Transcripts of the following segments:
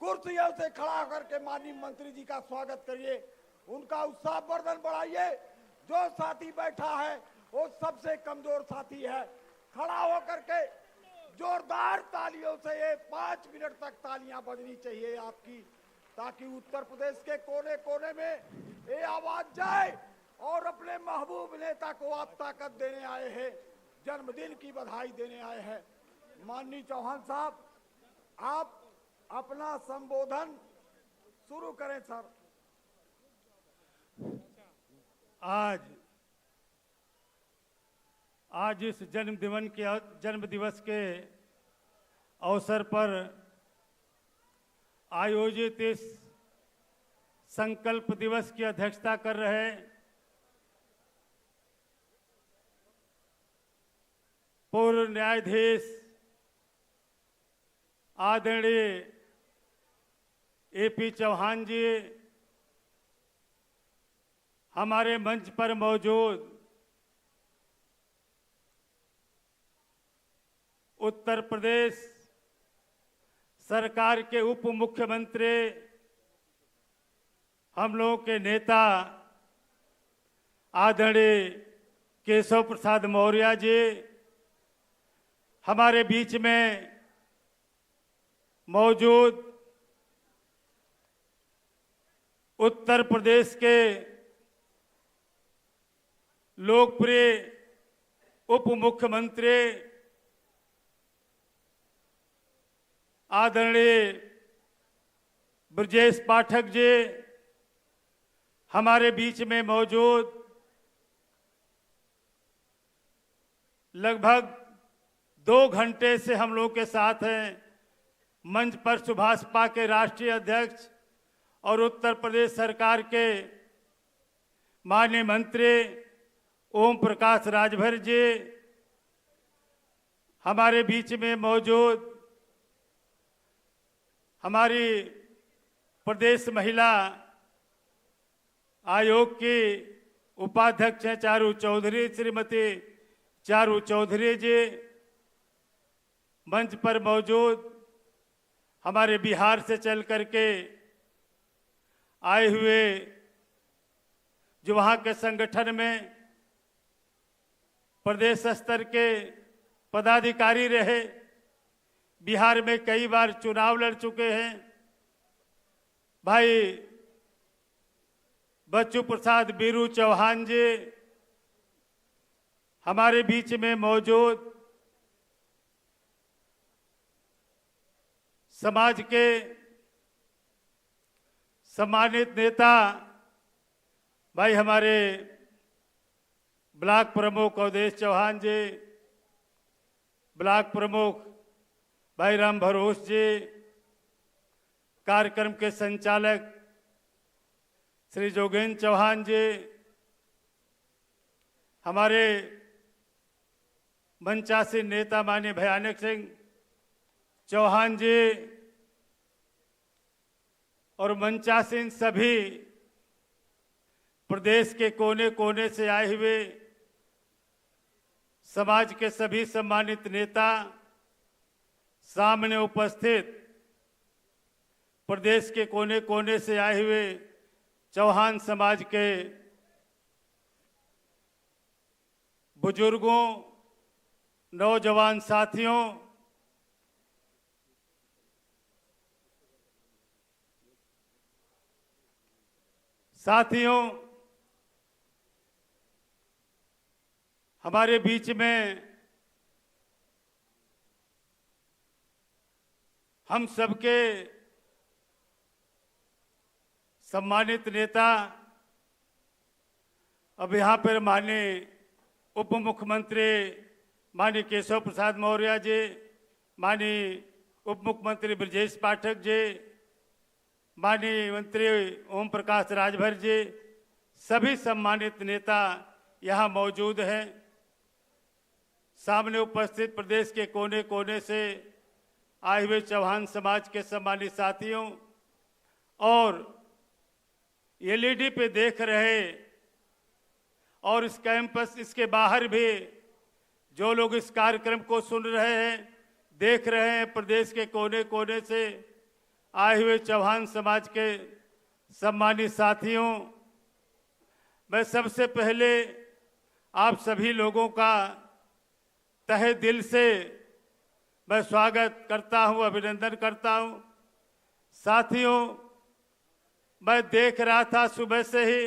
कुर्सियों से खड़ा करके माननीय मंत्री जी का स्वागत करिए, उनका उत्साहवर्धन बढ़ाइए। जो साथी बैठा है वो सबसे कमजोर साथी है। खड़ा होकर के जोरदार तालियों से ये 5 मिनट तक तालियां बजनी चाहिए आपकी, ताकि उत्तर प्रदेश के कोने कोने में ये आवाज जाए और अपने महबूब नेता को आप ताकत देने आए हैं, जन्मदिन की बधाई देने आए हैं। माननीय चौहान साहब, आप अपना संबोधन शुरू करें सर। आज इस जन्म दिवस के अवसर पर आयोजित इस संकल्प दिवस की अध्यक्षता कर रहे पूर्व न्यायाधीश आदरणीय एपी चौहान जी, हमारे मंच पर मौजूद उत्तर प्रदेश सरकार के उप मुख्यमंत्री, हम लोगों के नेता आदरणीय केशव प्रसाद मौर्य जी, हमारे बीच में मौजूद उत्तर प्रदेश के लोकप्रिय उप मुख्यमंत्री आदरणीय ब्रजेश पाठक जी, हमारे बीच में मौजूद लगभग 2 घंटे से हम लोग के साथ हैं मंच पर सुभाषपा के राष्ट्रीय अध्यक्ष और उत्तर प्रदेश सरकार के माननीय मंत्री ओम प्रकाश राजभर जी, हमारे बीच में मौजूद हमारी प्रदेश महिला आयोग की उपाध्यक्ष हैं श्रीमती चारू चौधरी जी, मंच पर मौजूद हमारे बिहार से चल करके आए हुए जो वहाँ के संगठन में प्रदेश स्तर के पदाधिकारी रहे, बिहार में कई बार चुनाव लड़ चुके हैं, भाई बच्चू प्रसाद बीरू चौहान जी, हमारे बीच में मौजूद समाज के सम्मानित नेता भाई हमारे ब्लॉक प्रमुख अवधेश चौहान जी, ब्लॉक प्रमुख भाई राम भरोस जी, कार्यक्रम के संचालक श्री जोगेंद्र चौहान जी, हमारे मंचासीन नेता माननीय भयानक सिंह चौहान जी और मंचासीन सभी प्रदेश के कोने कोने से आए हुए समाज के सभी सम्मानित नेता, सामने उपस्थित प्रदेश के कोने कोने से आए हुए चौहान समाज के बुजुर्गों, नौजवान साथियों, हमारे बीच में हम सबके सम्मानित नेता अब यहाँ पर माननीय उप मुख्यमंत्री माननीय केशव प्रसाद मौर्य जी, माननीय उप मुख्यमंत्री ब्रजेश पाठक जी, माननीय मंत्री ओम प्रकाश राजभर जी, सभी सम्मानित नेता यहाँ मौजूद हैं। सामने उपस्थित प्रदेश के कोने कोने से आए हुए चौहान समाज के सम्मानित साथियों और एलईडी पे देख रहे और इस कैंपस इसके बाहर भी जो लोग इस कार्यक्रम को सुन रहे हैं, देख रहे हैं, प्रदेश के कोने कोने से आए हुए चौहान समाज के सम्मानित साथियों, मैं सबसे पहले आप सभी लोगों का तहे दिल से मैं स्वागत करता हूं, अभिनंदन करता हूं। साथियों, मैं देख रहा था सुबह से ही,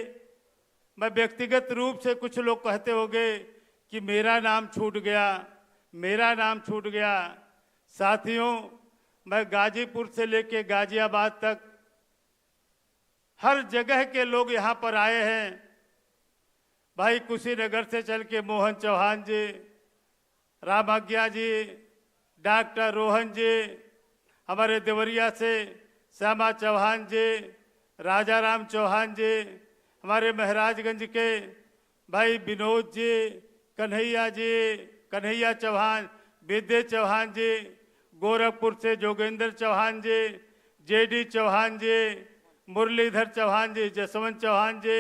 मैं व्यक्तिगत रूप से कुछ लोग कहते होंगे कि मेरा नाम छूट गया, मेरा नाम छूट गया। साथियों, मैं गाजीपुर से लेके गाजियाबाद तक हर जगह के लोग यहाँ पर आए हैं। भाई कुशीनगर से चल के मोहन चौहान जी, रामाज्ञा जी, डॉक्टर रोहन जी, हमारे देवरिया से श्यामा चौहान जी, राजाराम चौहान जी, हमारे महाराजगंज के भाई विनोद जी, कन्हैया चौहान, विद्य चौहान जी, गोरखपुर से जोगेंद्र चौहान जी, जेडी चौहान जी, मुरलीधर चौहान जी, जसवंत चौहान जी,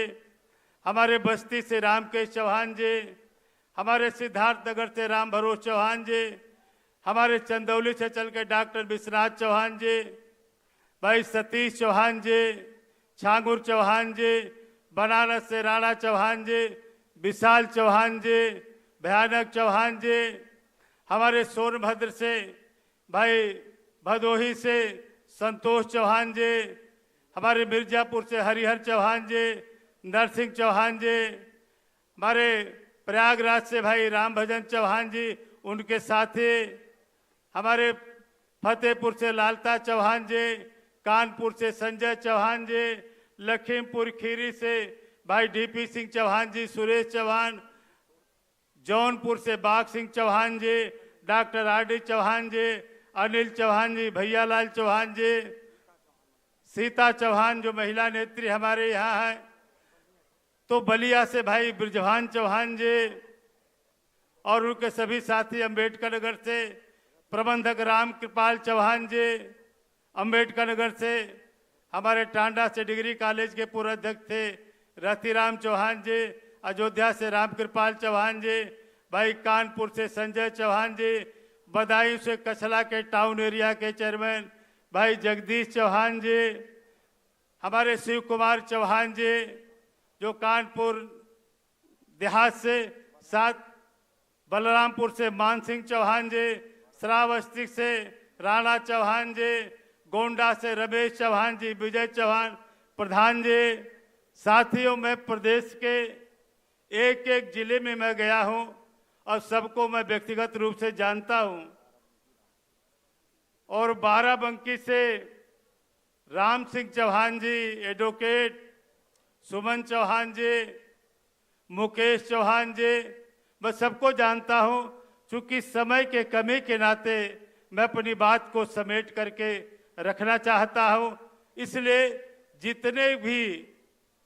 हमारे बस्ती से रामकेश चौहान जी, हमारे सिद्धार्थनगर से राम भरोस चौहान जी, हमारे चंदौली से चल के डॉक्टर विश्वनाथ चौहान जी, भाई सतीश चौहान जी, छांगुर चौहान जी, बनारस से राणा चौहान जी, विशाल चौहान जी, भयानक चौहान जी, हमारे सोनभद्र से भाई भदोही से संतोष चौहान जी, हमारे मिर्जापुर से हरिहर चौहान जी, नरसिंह चौहान जी, हमारे प्रयागराज से भाई राम भजन चौहान जी, उनके साथी, हमारे फतेहपुर से लालता चौहान जी, कानपुर से संजय चौहान जी, लखीमपुर खीरी से भाई डीपी सिंह चौहान जी, सुरेश चौहान, जौनपुर से बाग सिंह चौहान जी, डॉक्टर आर.डी. चौहान जी, अनिल चौहान जी, भैयालाल चौहान जी, सीता चौहान जो महिला नेत्री हमारे यहाँ है, तो बलिया से भाई ब्रजभान चौहान जी और उनके सभी साथी, अंबेडकर नगर से प्रबंधक राम कृपाल चौहान जी, अंबेडकर नगर से हमारे टांडा से डिग्री कॉलेज के पूर्व अध्यक्ष थे रतिराम चौहान जी, अयोध्या से राम कृपाल चौहान जी, भाई कानपुर से संजय चौहान जी, बदायूं से कछला के टाउन एरिया के चेयरमैन भाई जगदीश चौहान जी, हमारे शिव कुमार चौहान जी जो कानपुर देहात से, साथ बलरामपुर से मान सिंह चौहान जी, श्रावस्ती से राणा चौहान जी, गोंडा से रमेश चौहान जी, विजय चौहान प्रधान जी। साथियों, मैं प्रदेश के एक एक जिले में मैं गया हूं और सबको मैं व्यक्तिगत रूप से जानता हूं। और बाराबंकी से राम सिंह चौहान जी, एडवोकेट सुमन चौहान जी, मुकेश चौहान जी, मैं सबको जानता हूं। चूंकि समय के कमी के नाते मैं अपनी बात को समेट करके रखना चाहता हूं, इसलिए जितने भी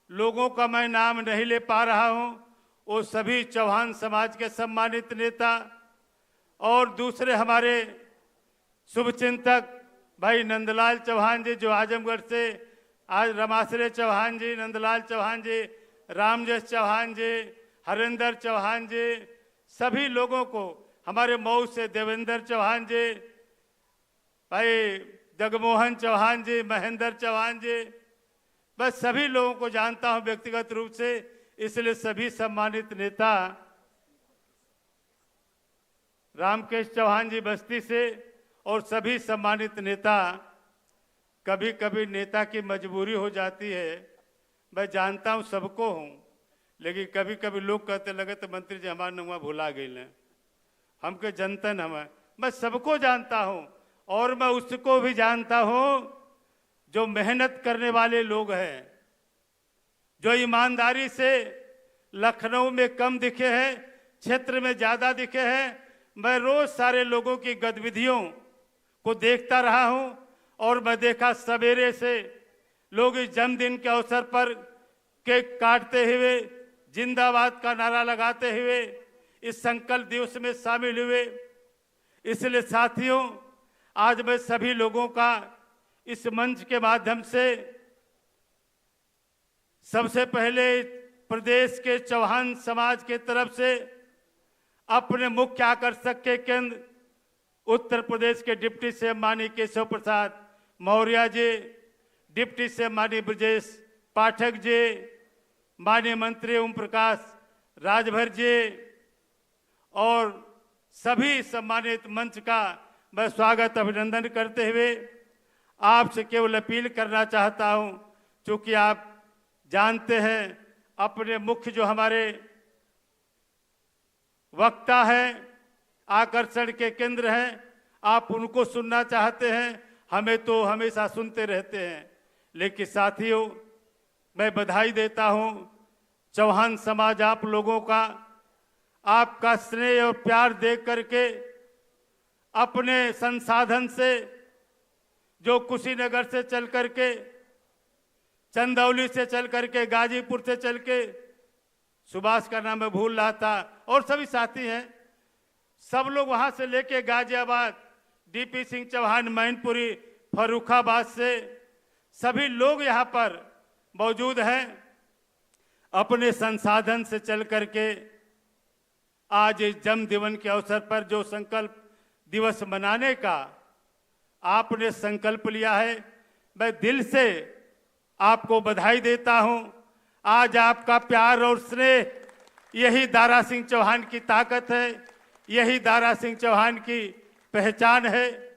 लोगों का मैं नाम नहीं ले पा रहा हूं, वो सभी चौहान समाज के सम्मानित नेता और दूसरे हमारे शुभचिंतक भाई नंदलाल चौहान जी जो आजमगढ़ से, आज रमाश्रय चौहान जी, नंदलाल चौहान जी, रामजस चौहान जी, हरिंदर चौहान जी, सभी लोगों को, हमारे मऊ से देवेंद्र चौहान जी, भाई जगमोहन चौहान जी, महेंद्र चौहान जी, बस सभी लोगों को जानता हूं व्यक्तिगत रूप से, इसलिए सभी सम्मानित नेता, रामकेश चौहान जी बस्ती से और सभी सम्मानित नेता, कभी कभी नेता की मजबूरी हो जाती है, मैं जानता हूं सबको हूं, लेकिन कभी कभी लोग कहते लगे तो मंत्री जी हमारे नवा भुला गए, हमके जनतन हमें, मैं सबको जानता हूं और मैं उसको भी जानता हूं जो मेहनत करने वाले लोग हैं, जो ईमानदारी से लखनऊ में कम दिखे हैं, क्षेत्र में ज्यादा दिखे हैं। मैं रोज सारे लोगों की गतिविधियों को देखता रहा हूं और मैं देखा सवेरे से लोग इस जन्मदिन के अवसर पर केक काटते हुए, जिंदाबाद का नारा लगाते हुए इस संकल्प दिवस में शामिल हुए। इसलिए साथियों, आज मैं सभी लोगों का इस मंच के माध्यम से सबसे पहले प्रदेश के चौहान समाज के तरफ से अपने मुख्य आकर्षक के केंद्र उत्तर प्रदेश के डिप्टी सीएम माननीय केशव प्रसाद मौर्य जी, डिप्टी सीएम माननीय ब्रजेश पाठक जी, माननीय मंत्री ओम प्रकाश राजभर जी और सभी सम्मानित मंच का मैं स्वागत अभिनंदन करते हुए आपसे केवल अपील करना चाहता हूं, क्योंकि आप जानते हैं अपने मुख्य जो हमारे वक्ता हैं, आकर्षण के केंद्र हैं, आप उनको सुनना चाहते हैं, हमें तो हमेशा सुनते रहते हैं। लेकिन साथियों, मैं बधाई देता हूं चौहान समाज आप लोगों का, आपका स्नेह और प्यार देख करके अपने संसाधन से जो कुशीनगर से चल करके, चंदौली से चल करके, गाजीपुर से चल के, सुभाष का नाम मैं भूल रहा था और सभी साथी हैं, सब लोग वहां से लेके गाजियाबाद, डीपी सिंह चौहान मैनपुरी, फर्रुखाबाद से सभी लोग यहाँ पर मौजूद हैं। अपने संसाधन से चल करके आज इस जन्म दिवस के अवसर पर जो संकल्प दिवस मनाने का आपने संकल्प लिया है, मैं दिल से आपको बधाई देता हूं। आज आपका प्यार और स्नेह यही दारा सिंह चौहान की ताकत है, यही दारा सिंह चौहान की पहचान है।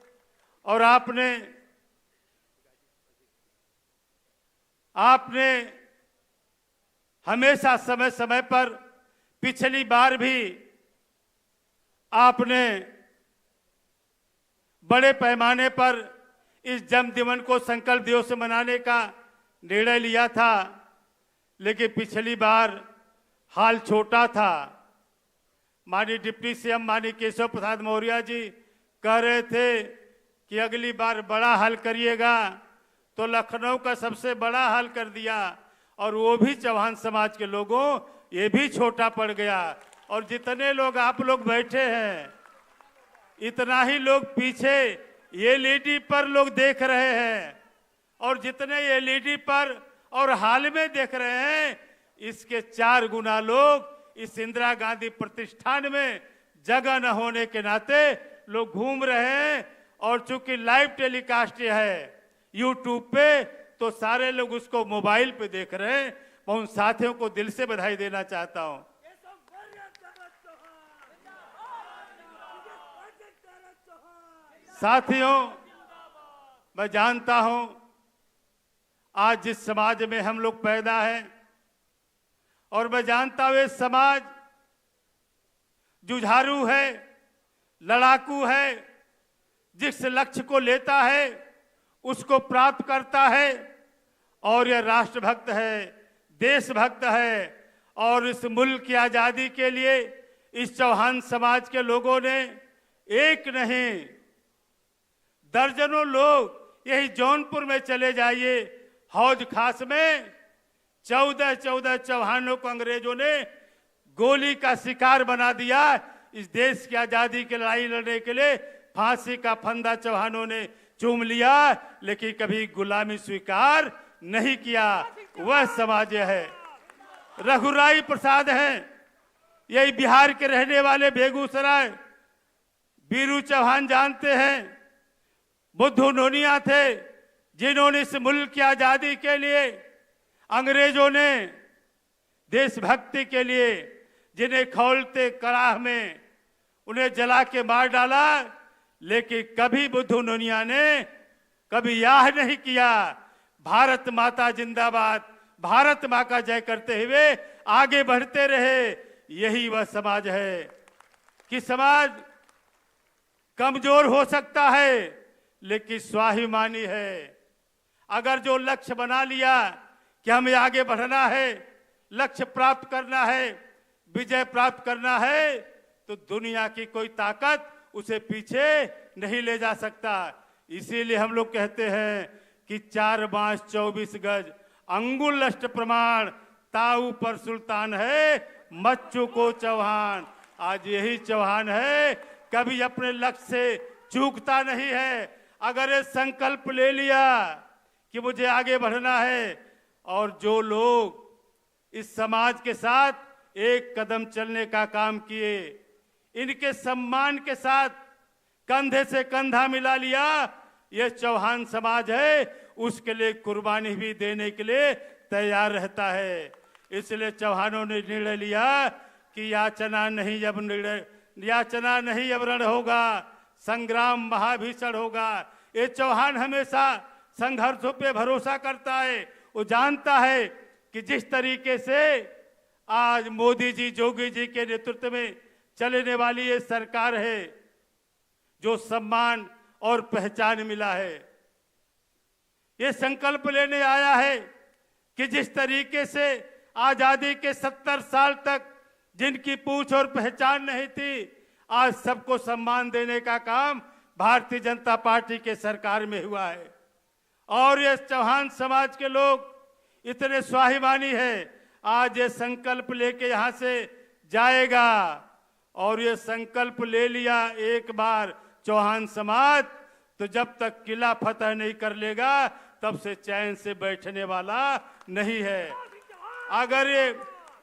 और आपने हमेशा समय समय पर, पिछली बार भी आपने बड़े पैमाने पर इस जन्मदिन को संकल्प दिवस मनाने का निर्णय लिया था, लेकिन पिछली बार हाल छोटा था। माननीय डिप्टी सीएम माननीय केशव प्रसाद मौर्य जी कह रहे थे कि अगली बार बड़ा हाल करिएगा, तो लखनऊ का सबसे बड़ा हाल कर दिया और वो भी चौहान समाज के लोगों, ये भी छोटा पड़ गया। और जितने लोग आप लोग बैठे हैं, इतना ही लोग पीछे एलईडी पर लोग देख रहे हैं, और जितने एलईडी पर और हाल में देख रहे हैं, इसके 4 गुना लोग इस इंदिरा गांधी प्रतिष्ठान में जगह न होने के नाते लोग घूम रहे हैं। और चूंकि लाइव टेलीकास्ट है यूट्यूब पे, तो सारे लोग उसको मोबाइल पे देख रहे हैं। मैं उन साथियों को दिल से बधाई देना चाहता हूं। साथियों, मैं जानता हूं आज जिस समाज में हम लोग पैदा हैं, और मैं जानता हूं ये समाज जुझारू है, लड़ाकू है, जिस लक्ष्य को लेता है उसको प्राप्त करता है, और यह राष्ट्रभक्त है, देशभक्त है। और इस मुल्क की आजादी के लिए इस चौहान समाज के लोगों ने एक नहीं, दर्जनों लोग, यही जौनपुर में चले जाइए, हौज खास में 14 चौहानों को अंग्रेजों ने गोली का शिकार बना दिया। इस देश की आजादी की लड़ाई लड़ने के लिए फांसी का फंदा चौहानों ने चूम लिया, लेकिन कभी गुलामी स्वीकार नहीं किया। वह समाज है। रघुराई प्रसाद हैं, यही बिहार के रहने वाले, बेगूसराय, बीरू चौहान जानते हैं, बुद्धू नोनिया थे, जिन्होंने इस मुल्क की आजादी के लिए, अंग्रेजों ने देशभक्ति के लिए जिन्हें खौलते कड़ाह में उन्हें जला के मार डाला, लेकिन कभी बुद्धू नोनिया ने कभी याह नहीं किया, भारत माता जिंदाबाद, भारत माँ का जय करते हुए आगे बढ़ते रहे। यही वह समाज है कि समाज कमजोर हो सकता है, लेकिन स्वाभिमानी है। अगर जो लक्ष्य बना लिया कि हमें आगे बढ़ना है, लक्ष्य प्राप्त करना है, विजय प्राप्त करना है, तो दुनिया की कोई ताकत उसे पीछे नहीं ले जा सकता। इसीलिए हम लोग कहते हैं कि 4 बांस 24 गज अंगुल अष्ट प्रमाण, ताऊ पर सुल्तान है मच्चू को चौहान। आज यही चौहान है, कभी अपने लक्ष्य से चूकता नहीं है। अगर ये संकल्प ले लिया कि मुझे आगे बढ़ना है, और जो लोग इस समाज के साथ एक कदम चलने का काम किए, इनके सम्मान के साथ कंधे से कंधा मिला लिया, ये चौहान समाज है, उसके लिए कुर्बानी भी देने के लिए तैयार रहता है। इसलिए चौहानों ने निर्णय लिया कि याचना नहीं अब रण होगा, संग्राम महाभीषण होगा। ये चौहान हमेशा संघर्षों पे भरोसा करता है। वो जानता है कि जिस तरीके से आज मोदी जी, योगी जी के नेतृत्व में चलने वाली ये सरकार है, जो सम्मान और पहचान मिला है, ये संकल्प लेने आया है कि जिस तरीके से आजादी के 70 साल तक जिनकी पूछ और पहचान नहीं थी, आज सबको सम्मान देने का काम भारतीय जनता पार्टी के सरकार में हुआ है। और ये चौहान समाज के लोग इतने स्वाभिमानी है, आज ये संकल्प लेके यहाँ से जाएगा। और ये संकल्प ले लिया एक बार चौहान समाज, तो जब तक किला फतह नहीं कर लेगा तब से चैन से बैठने वाला नहीं है। अगर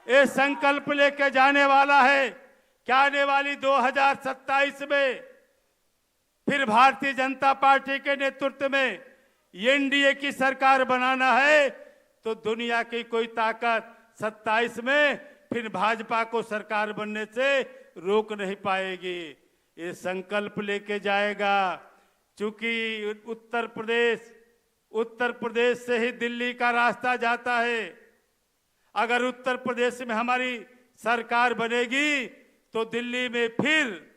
ये संकल्प लेके जाने वाला है क्या आने वाली 2027 में फिर भारतीय जनता पार्टी के नेतृत्व में एनडीए की सरकार बनाना है, तो दुनिया की कोई ताकत 27 में फिर भाजपा को सरकार बनने से रोक नहीं पाएगी। ये संकल्प लेके जाएगा। चूंकि उत्तर प्रदेश से ही दिल्ली का रास्ता जाता है। अगर उत्तर प्रदेश में हमारी सरकार बनेगी तो दिल्ली में फिर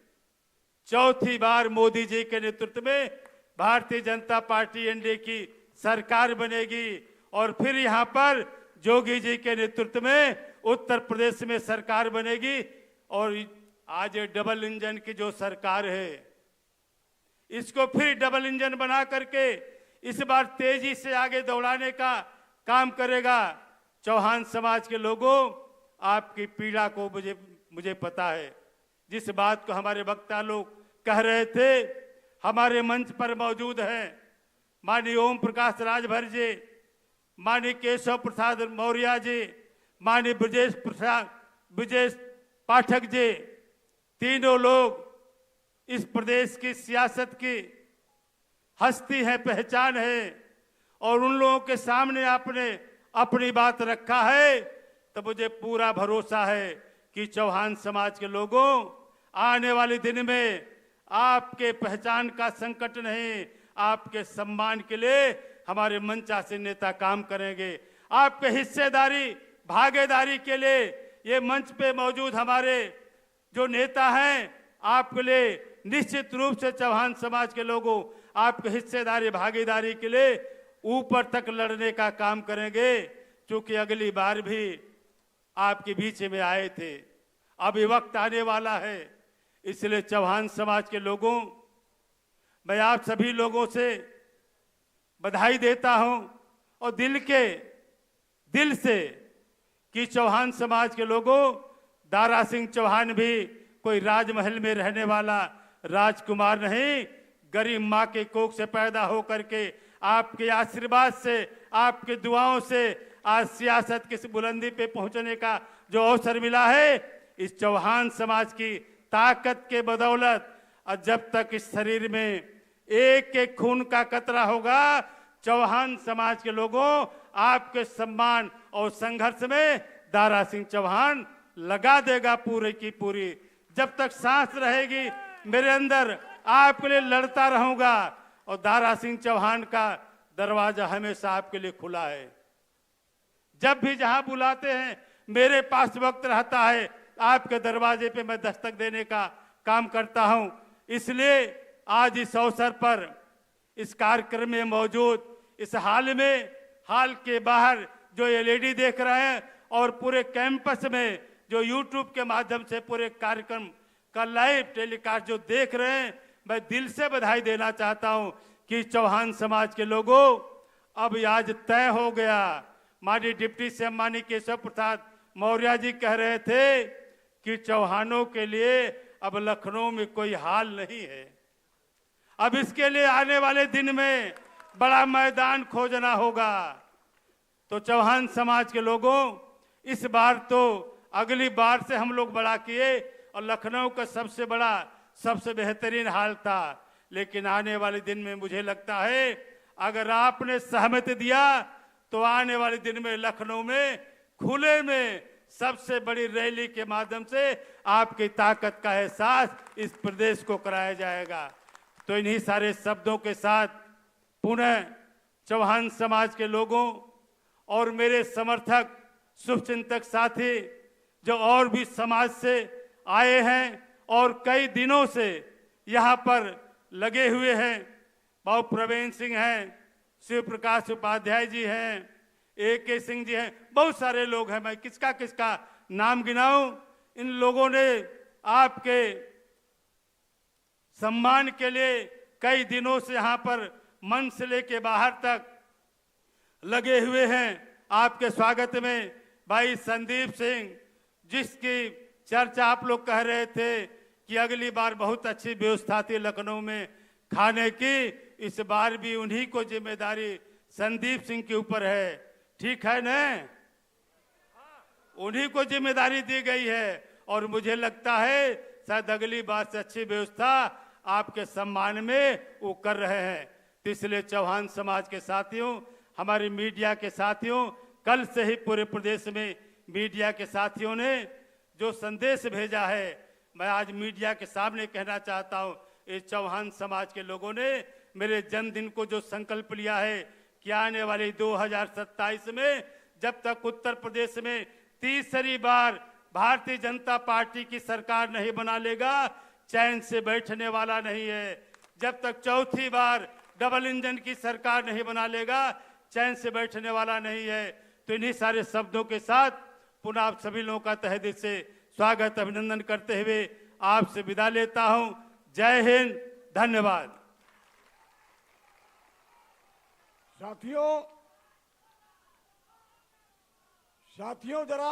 चौथी बार मोदी जी के नेतृत्व में भारतीय जनता पार्टी एनडीए की सरकार बनेगी। और फिर यहाँ पर योगी जी के नेतृत्व में उत्तर प्रदेश में सरकार बनेगी। और आज ये डबल इंजन की जो सरकार है, इसको फिर डबल इंजन बना करके इस बार तेजी से आगे दौड़ाने का काम करेगा। चौहान समाज के लोगों, आपकी पीड़ा को मुझे पता है। जिस बात को हमारे वक्ता लोग कह रहे थे, हमारे मंच पर मौजूद हैं माननीय ओम प्रकाश राजभर जी, माननीय केशव प्रसाद मौर्य जी, माननीय ब्रजेश पाठक जी। तीनों लोग इस प्रदेश की सियासत की हस्ती है, पहचान है। और उन लोगों के सामने आपने अपनी बात रखा है, तो मुझे पूरा भरोसा है कि चौहान समाज के लोगों, आने वाले दिन में आपके पहचान का संकट नहीं, आपके सम्मान के लिए हमारे मंचासीन नेता काम करेंगे। आपके हिस्सेदारी, भागीदारी के लिए ये मंच पे मौजूद हमारे जो नेता हैं, आपके लिए निश्चित रूप से चौहान समाज के लोगों, आपके हिस्सेदारी, भागीदारी के लिए ऊपर तक लड़ने का काम करेंगे। क्योंकि अगली बार भी आपके बीच में आए थे, अभी वक्त आने वाला है। इसलिए चौहान समाज के लोगों, मैं आप सभी लोगों से बधाई देता हूं और दिल से कि चौहान समाज के लोगों, दारा सिंह चौहान भी कोई राजमहल में रहने वाला राजकुमार नहीं, गरीब माँ के कोख से पैदा होकर के आपके आशीर्वाद से, आपके दुआओं से आज सियासत की बुलंदी पे पहुंचने का जो अवसर मिला है, इस चौहान समाज की ताकत के बदौलत। और जब तक इस शरीर में एक एक खून का कतरा होगा, चौहान समाज के लोगों, आपके सम्मान और संघर्ष में दारा सिंह चौहान लगा देगा पूरी की पूरी। जब तक सांस रहेगी मेरे अंदर, आपके लिए लड़ता रहूंगा। और दारा सिंह चौहान का दरवाजा हमेशा आपके लिए खुला है। जब भी जहां बुलाते हैं, मेरे पास वक्त रहता है, आपके दरवाजे पे मैं दस्तक देने का काम करता हूं। इसलिए आज इस अवसर पर इस कार्यक्रम में मौजूद, इस हाल के बाहर जो एलईडी देख रहे हैं और पूरे कैंपस में जो यूट्यूब के माध्यम से पूरे कार्यक्रम का लाइव टेलीकास्ट जो देख रहे हैं, मैं दिल से बधाई देना चाहता हूं कि चौहान समाज के लोगों, अब आज तय हो गया। माननीय डिप्टी सीएम माननीय केशव प्रसाद मौर्य जी कह रहे थे कि चौहानों के लिए अब लखनऊ में कोई हाल नहीं है। अब इसके लिए आने वाले दिन में बड़ा मैदान खोजना होगा। तो चौहान समाज के लोगों, इस बार तो अगली बार से हम लोग बड़ा किए और लखनऊ का सबसे बड़ा, सबसे बेहतरीन हाल था। लेकिन आने वाले दिन में मुझे लगता है अगर आपने सहमति दिया तो आने वाले दिन में लखनऊ में खुले में सबसे बड़ी रैली के माध्यम से आपकी ताकत का एहसास इस प्रदेश को कराया जाएगा। तो इन्हीं सारे शब्दों के साथ पुनः चौहान समाज के लोगों और मेरे समर्थक शुभचिंतक साथी जो और भी समाज से आए हैं और कई दिनों से यहाँ पर लगे हुए हैं, बाबू प्रवीण सिंह हैं, शिव प्रकाश उपाध्याय जी हैं, AK सिंह जी हैं, बहुत सारे लोग हैं। मैं किसका किसका नाम गिनाऊं? इन लोगों ने आपके सम्मान के लिए कई दिनों से यहाँ पर मंच से लेके बाहर तक लगे हुए हैं। आपके स्वागत में भाई संदीप सिंह, जिसकी चर्चा आप लोग कह रहे थे कि अगली बार बहुत अच्छी व्यवस्था थी लखनऊ में खाने की, इस बार भी उन्हीं को जिम्मेदारी संदीप सिंह के ऊपर है। ठीक है न? उन्हीं को जिम्मेदारी दी गई है और मुझे लगता है शायद अगली बार से अच्छी व्यवस्था आपके सम्मान में वो कर रहे हैं। तो इसलिए चौहान समाज के साथियों, हमारे मीडिया के साथियों, कल से ही पूरे प्रदेश में मीडिया के साथियों ने जो संदेश भेजा है, मैं आज मीडिया के सामने कहना चाहता हूं। इस चौहान समाज के लोगों ने मेरे जन्मदिन को जो संकल्प लिया है कि आने वाले 2027 में जब तक उत्तर प्रदेश में तीसरी बार भारतीय जनता पार्टी की सरकार नहीं बना लेगा, चैन से बैठने वाला नहीं है। जब तक चौथी बार डबल इंजन की सरकार नहीं बना लेगा, चैन से बैठने वाला नहीं है। तो इन्हीं सारे शब्दों के साथ पुनः आप सभी लोगों का तहे दिल से स्वागत अभिनंदन करते हुए आपसे विदा लेता हूं। जय हिंद, धन्यवाद। साथियों जरा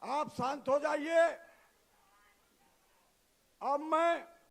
आप शांत हो जाइए। अब मैं